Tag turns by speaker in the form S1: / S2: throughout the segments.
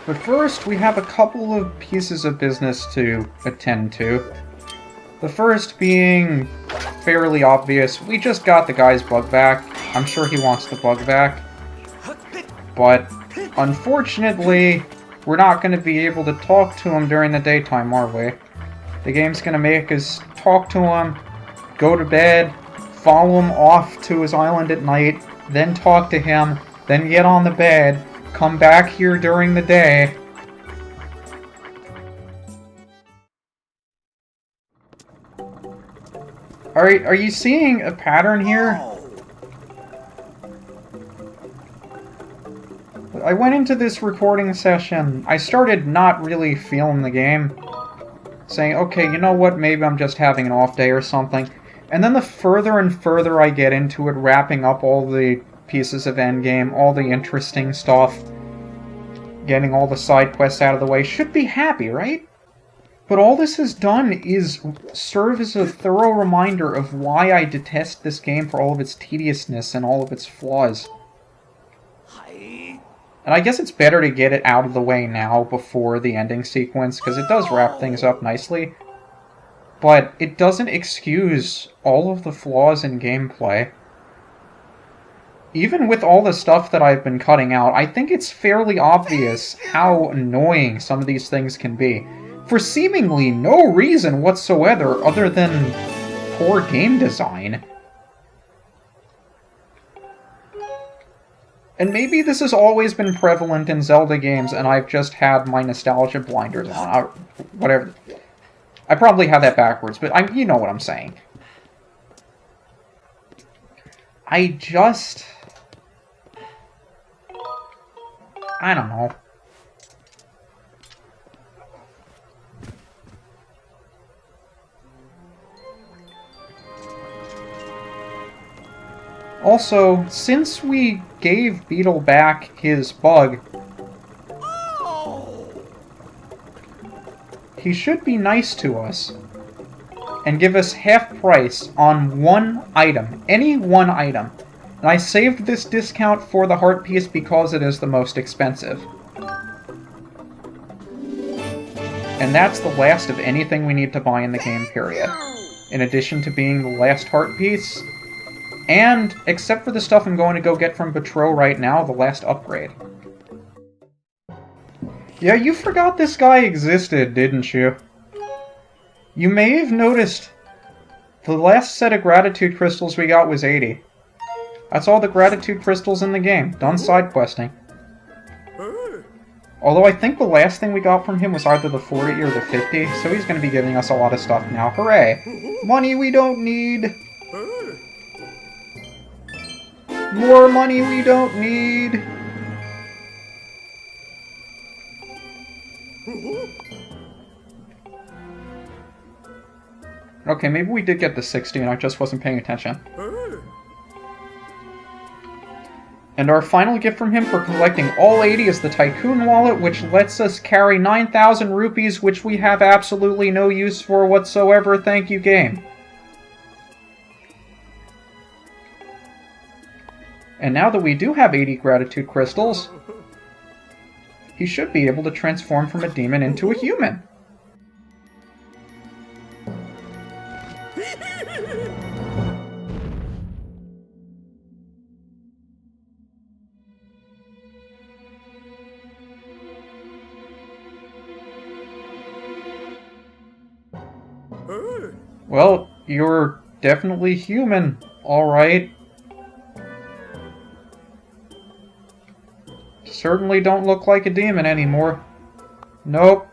S1: But first, we have a couple of pieces of business to attend to. The first being fairly obvious. We just got the guy's bug back. I'm sure he wants the bug back. But, unfortunately, we're not going to be able to talk to him during the daytime, are we? The game's going to make us talk to him, go to bed, follow him off to his island at night, then talk to him, then get on the bed, come back here during the day. Are you seeing a pattern here? I went into this recording session, I started not really feeling the game. Saying, okay, you know what, maybe I'm just having an off day or something. And then the further and further I get into it, wrapping up all the pieces of endgame, all the interesting stuff, getting all the side quests out of the way, should be happy, right? But all this has done is serve as a thorough reminder of why I detest this game for all of its tediousness and all of its flaws. And I guess it's better to get it out of the way now before the ending sequence, because it does wrap things up nicely. But it doesn't excuse all of the flaws in gameplay. Even with all the stuff that I've been cutting out, I think it's fairly obvious how annoying some of these things can be. For seemingly no reason whatsoever other than poor game design. And maybe this has always been prevalent in Zelda games and I've just had my nostalgia blinders on. Whatever. I probably have that backwards, but you know what I'm saying. I don't know. Also, since we gave Beetle back his bug, he should be nice to us and give us half price on one item, any one item. And I saved this discount for the heart piece because it is the most expensive. And that's the last of anything we need to buy in the game, period. In addition to being the last heart piece, and, except for the stuff I'm going to go get from Betrow right now, the last upgrade. Yeah, you forgot this guy existed, didn't you? You may have noticed the last set of gratitude crystals we got was 80. That's all the gratitude crystals in the game. Done side questing. Although I think the last thing we got from him was either the 40 or the 50, so he's going to be giving us a lot of stuff now. Hooray! Money we don't need! More money we don't need! Okay, maybe we did get the 60 and I just wasn't paying attention. And our final gift from him for collecting all 80 is the Tycoon Wallet, which lets us carry 9,000 rupees, which we have absolutely no use for whatsoever. Thank you, game. And now that we do have 80 gratitude crystals, he should be able to transform from a demon into a human. Well, you're definitely human, alright. Certainly don't look like a demon anymore. Nope.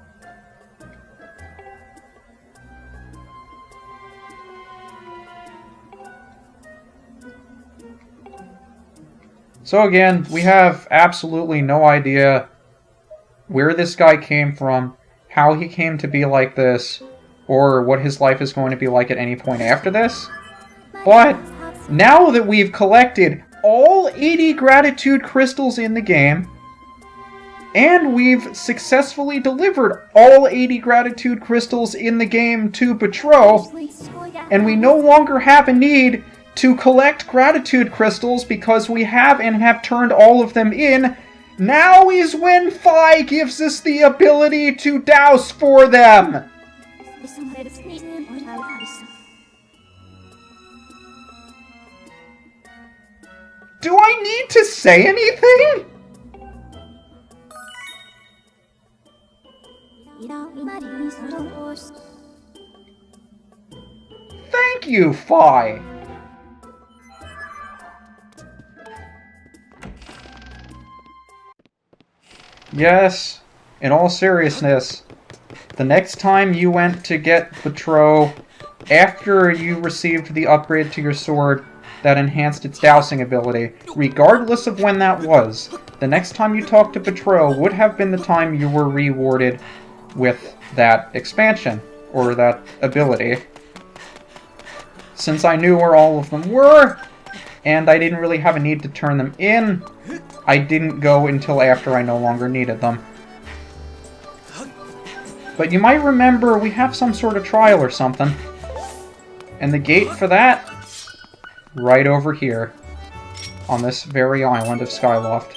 S1: So again, we have absolutely no idea where this guy came from, how he came to be like this, or what his life is going to be like at any point after this. But now that we've collected all 80 gratitude crystals in the game, and we've successfully delivered all 80 gratitude crystals in the game to Betrow, and we no longer have a need to collect gratitude crystals because we have and have turned all of them in, Now is when Phi gives us the ability to douse for them! Do I need to say anything? Thank you, Phi! Yes, in all seriousness, the next time you went to get Petro, after you received the upgrade to your sword that enhanced its dousing ability, regardless of when that was, the next time you talked to Petro would have been the time you were rewarded with that expansion, or that ability. Since I knew where all of them were, and I didn't really have a need to turn them in, I didn't go until after I no longer needed them. But you might remember we have some sort of trial or something. And the gate for that, right over here, on this very island of Skyloft.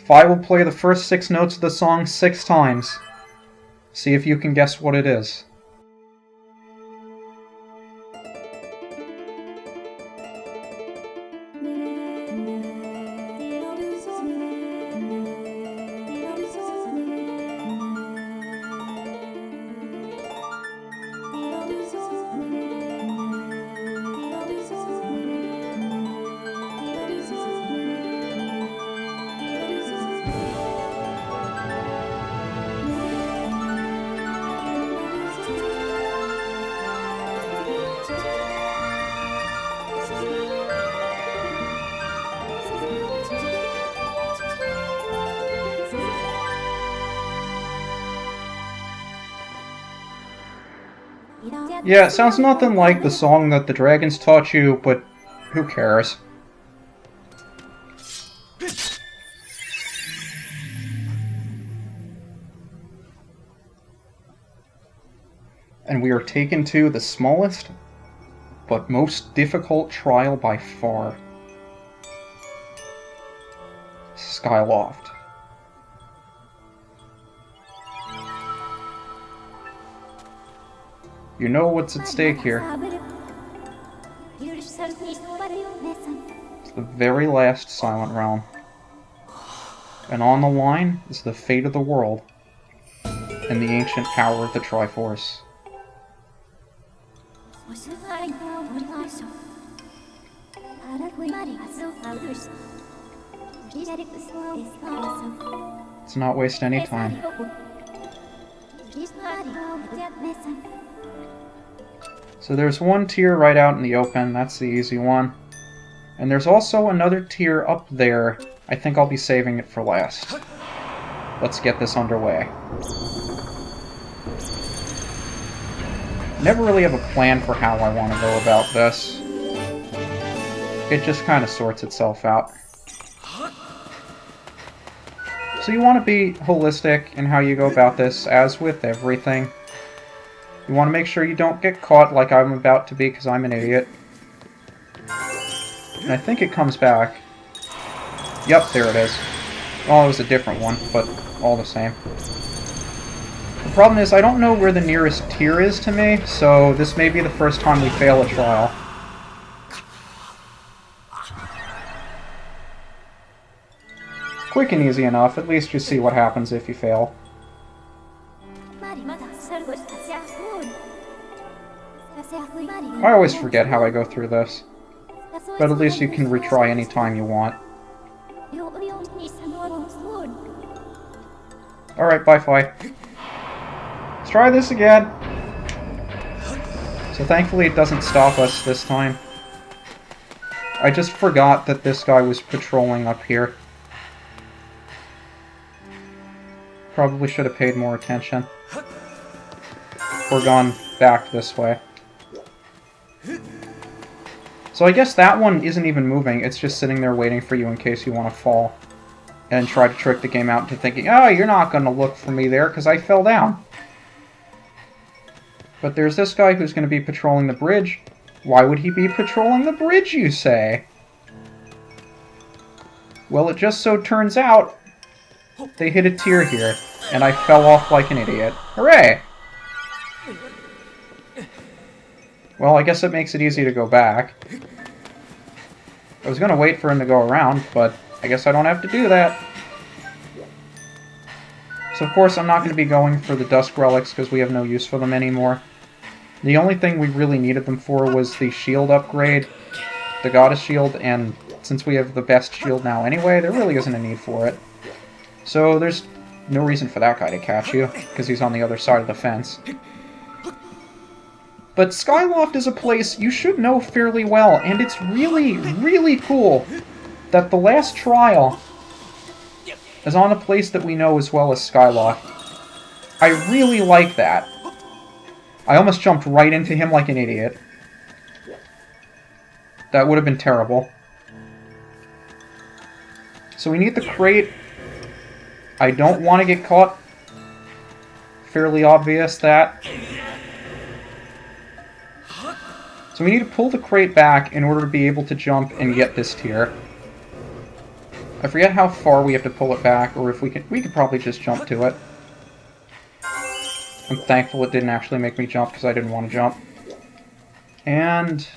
S1: Phi will play the first 6 notes of the song 6 times. See if you can guess what it is. Yeah, it sounds nothing like the song that the dragons taught you, but who cares? And we are taken to the smallest, but most difficult trial by far. Skyloft. You know what's at stake here. It's the very last Silent Realm. And on the line is the fate of the world and the ancient power of the Triforce. Let's not waste any time. So there's one tier right out in the open, that's the easy one. And there's also another tier up there. I think I'll be saving it for last. Let's get this underway. Never really have a plan for how I want to go about this. It just kind of sorts itself out. So you want to be holistic in how you go about this, as with everything. You want to make sure you don't get caught like I'm about to be, because I'm an idiot. And I think it comes back. Yep, there it is. Well, it was a different one, but all the same. The problem is, I don't know where the nearest tier is to me, so this may be the first time we fail a trial. Quick and easy enough, at least you see what happens if you fail. I always forget how I go through this, but at least you can retry any time you want. Alright, bye Phi. Let's try this again! So thankfully it doesn't stop us this time. I just forgot that this guy was patrolling up here. Probably should have paid more attention. Or gone back this way. So I guess that one isn't even moving, it's just sitting there waiting for you in case you want to fall. And try to trick the game out into thinking, oh, you're not going to look for me there because I fell down. But there's this guy who's going to be patrolling the bridge. Why would he be patrolling the bridge, you say? Well, it just so turns out they hit a tier here, and I fell off like an idiot. Hooray! Well, I guess it makes it easy to go back. I was going to wait for him to go around, but I guess I don't have to do that. So of course I'm not going to be going for the Dusk Relics because we have no use for them anymore. The only thing we really needed them for was the shield upgrade, the Goddess Shield, and since we have the best shield now anyway, there really isn't a need for it. So there's no reason for that guy to catch you, because he's on the other side of the fence. But Skyloft is a place you should know fairly well, and it's really, really cool that the last trial is on a place that we know as well as Skyloft. I really like that. I almost jumped right into him like an idiot. That would have been terrible. So we need the crate. I don't want to get caught. Fairly obvious that. So we need to pull the crate back in order to be able to jump and get this tier. I forget how far we have to pull it back, or if we could probably just jump to it. I'm thankful it didn't actually make me jump because I didn't want to jump. And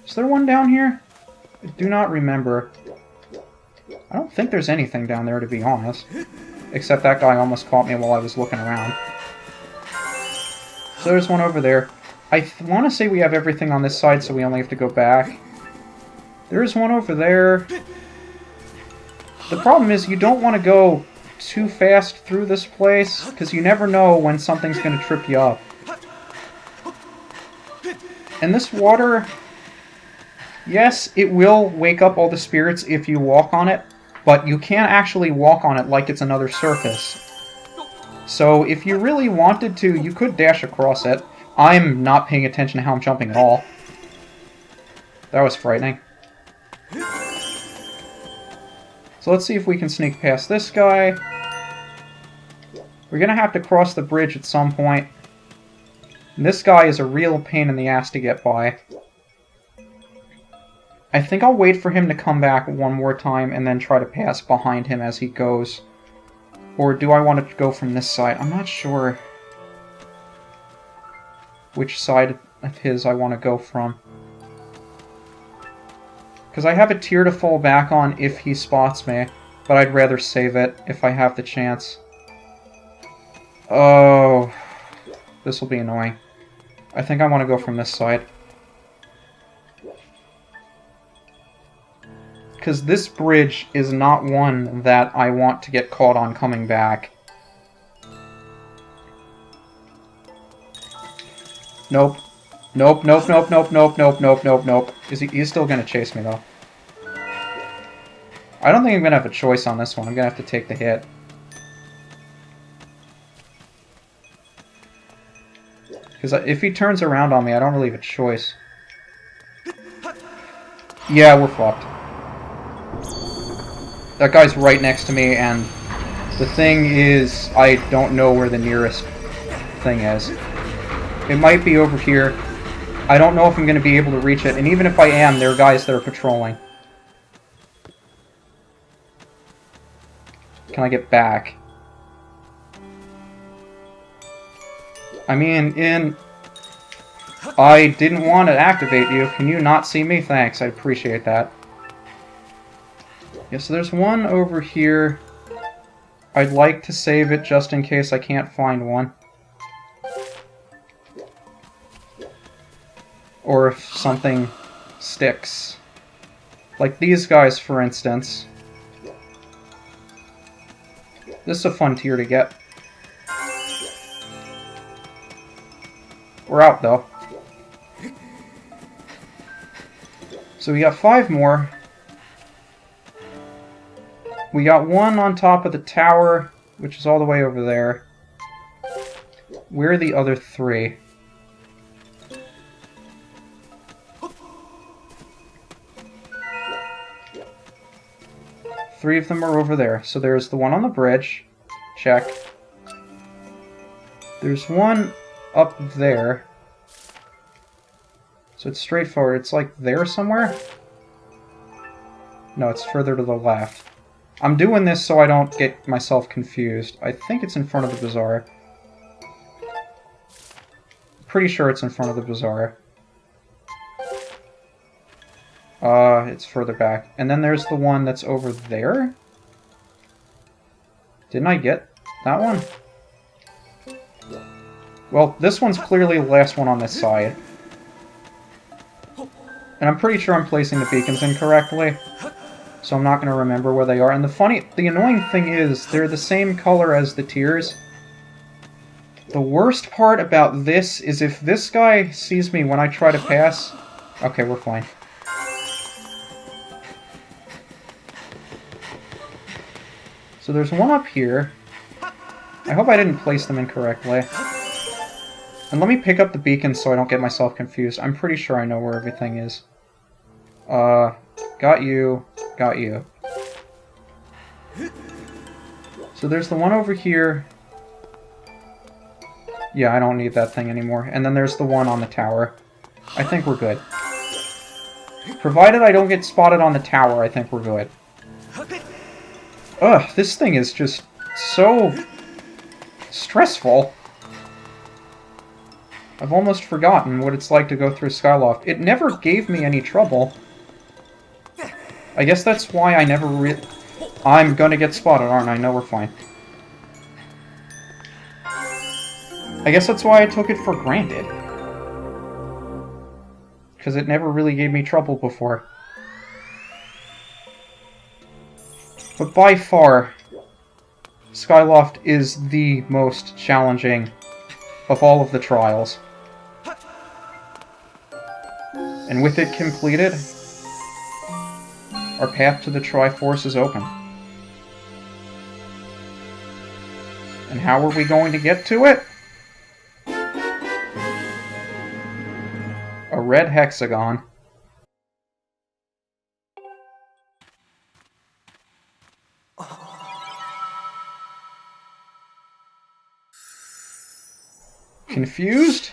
S1: is there one down here? I do not remember. I don't think there's anything down there, to be honest. Except that guy almost caught me while I was looking around. So there's one over there. I want to say we have everything on this side, so we only have to go back. There's one over there. The problem is you don't want to go too fast through this place, because you never know when something's going to trip you up. And this water, yes, it will wake up all the spirits if you walk on it, but you can't actually walk on it like it's another surface. So if you really wanted to, you could dash across it. I'm not paying attention to how I'm jumping at all. That was frightening. So let's see if we can sneak past this guy. We're going to have to cross the bridge at some point. And this guy is a real pain in the ass to get by. I think I'll wait for him to come back one more time and then try to pass behind him as he goes. Or do I want to go from this side? I'm not sure which side of his I want to go from. Because I have a tier to fall back on if he spots me, but I'd rather save it if I have the chance. Oh, this will be annoying. I think I want to go from this side. Because this bridge is not one that I want to get caught on coming back. Nope. Nope, nope, nope, nope, nope, nope, nope, nope, nope. He's still gonna chase me, though. I don't think I'm gonna have a choice on this one. I'm gonna have to take the hit. Because if he turns around on me, I don't really have a choice. Yeah, we're fucked. That guy's right next to me, and the thing is, I don't know where the nearest thing is. It might be over here. I don't know if I'm going to be able to reach it, and even if I am, there are guys that are patrolling. Can I get back? I mean, I didn't want to activate you. Can you not see me? Thanks, I appreciate that. Yeah, so there's one over here. I'd like to save it just in case I can't find one. Or if something sticks. Like these guys, for instance. This is a fun tier to get. We're out, though. So we got 5 more. We got one on top of the tower, which is all the way over there. Where are the other 3? Three of them are over there. So there's the one on the bridge. Check. There's one up there. So it's straightforward. It's like there somewhere? No, it's further to the left. I'm doing this so I don't get myself confused. I think it's in front of the bazaar. Pretty sure it's in front of the bazaar. It's further back. And then there's the one that's over there? Didn't I get that one? Well, this one's clearly the last one on this side. And I'm pretty sure I'm placing the beacons incorrectly. So I'm not going to remember where they are. And the annoying thing is, they're the same color as the tiers. The worst part about this is if this guy sees me when I try to pass... Okay, we're fine. So there's one up here. I hope I didn't place them incorrectly. And let me pick up the beacons so I don't get myself confused. I'm pretty sure I know where everything is. Got you. Got you. So there's the one over here. Yeah, I don't need that thing anymore. And then there's the one on the tower. I think we're good. Provided I don't get spotted on the tower, I think we're good. Ugh, this thing is just so stressful. I've almost forgotten what it's like to go through Skyloft. It never gave me any trouble. I guess that's why I never I'm gonna get spotted, aren't I? No, we're fine. I guess that's why I took it for granted. Because it never really gave me trouble before. But by far, Skyloft is the most challenging of all of the trials. And with it completed, our path to the Triforce is open. And how are we going to get to it? A red hexagon. Confused?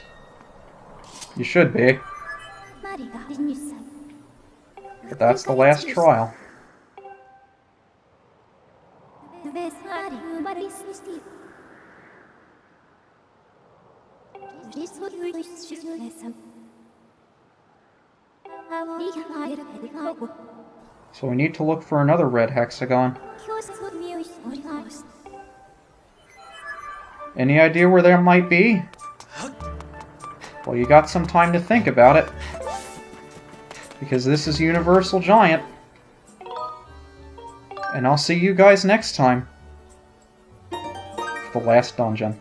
S1: You should be. But that's the last trial. So we need to look for another red hexagon. Any idea where there might be? Well, you got some time to think about it. Because this is UniversalGiant. And I'll see you guys next time. For the last dungeon.